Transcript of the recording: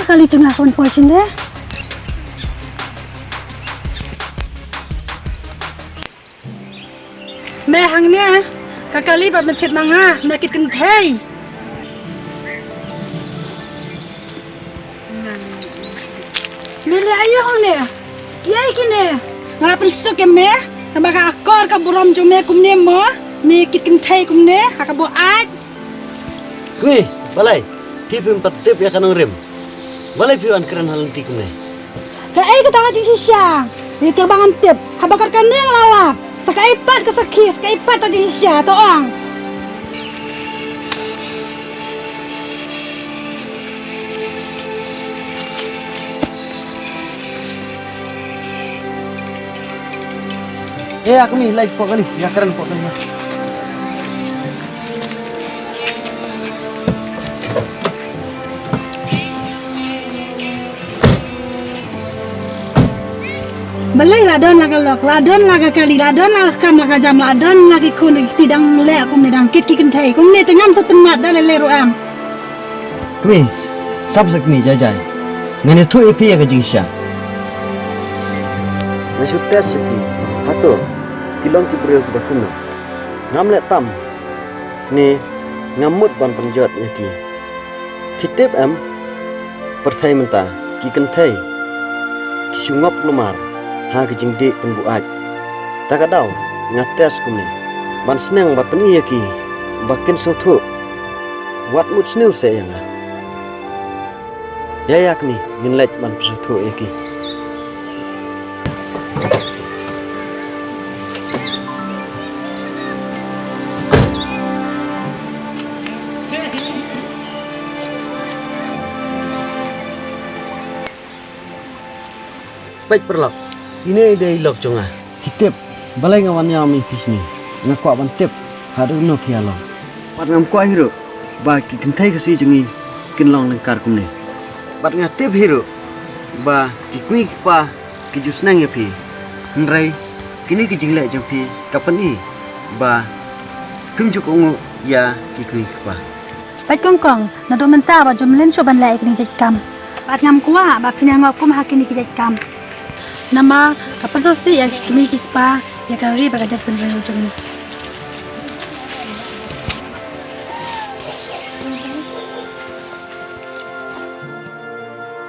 kali tengah kon posin deh. Mẹ hàng nè, cả kali bạc mình thiệt mang ha, mẹ kịch kinh thay. Mẹ lại ayo không nè, yai kia nè, ngala pensuk ya mẹ, tambah akor ka buram jo mẹ kum nè mẹ kịch kinh thay kum nè, ka bo aj. Kui, balai, pipim patip ya kanong rim. Balai piwan keren halanti kum ne. Ka ai ka tanga jing sisya, ni ka bangan tip, habakar ka neng lalap. Sakaipat ka sakis, sakaipat ta jing sisya to ang. Aku ni live pok kali, ya keren pok kali. Balai ladon laga lok, ladon laga kali, ladon laga kam laga jam, ladon lagi kun tidang le aku medang kit kikin thai, kum ne tengam so tenat dah le ro am. Kui, sab sak ni jajai. Ngene tu epi ya kajing sya. Masuk tes ki. Hato, kilong ki brio ki bakuna. Ngam le tam. Ni ngamut ban penjot ya ki. Kitip am perthai menta ki kenthai. Ki sungop lumar. Ha kejing dik pun buat. Tak kadau ngates kumne. Ban senang bat peni ki. Bakin sotu. Wat mut sneu sayang. Ya yak ni ginlek ban sotu ki. Baik perlok. Ini ide ilok jonga. Kitip balai ngawannya ami pisni. Ngakwa ban tip hadu no kialo. Bat ngam kwa hiro. Ba ki kentai kasi jengi kinlong lengkar kumne. Bat ngatip hiro. Ba ki kui pa ki jusnang ya pi. Nrai kini ki jingle jang pi kapan i. Ba kumjuk ungu ya ki kui pa. Baik kongkong, na do menta ba jom len so ban lai kini jaj kam. Bat ngam kwa ba kini ngop kum hakini ki jaj kam. Nama kapan so si ya kimi ki pa ya kari ba jaj ben rel jom ni.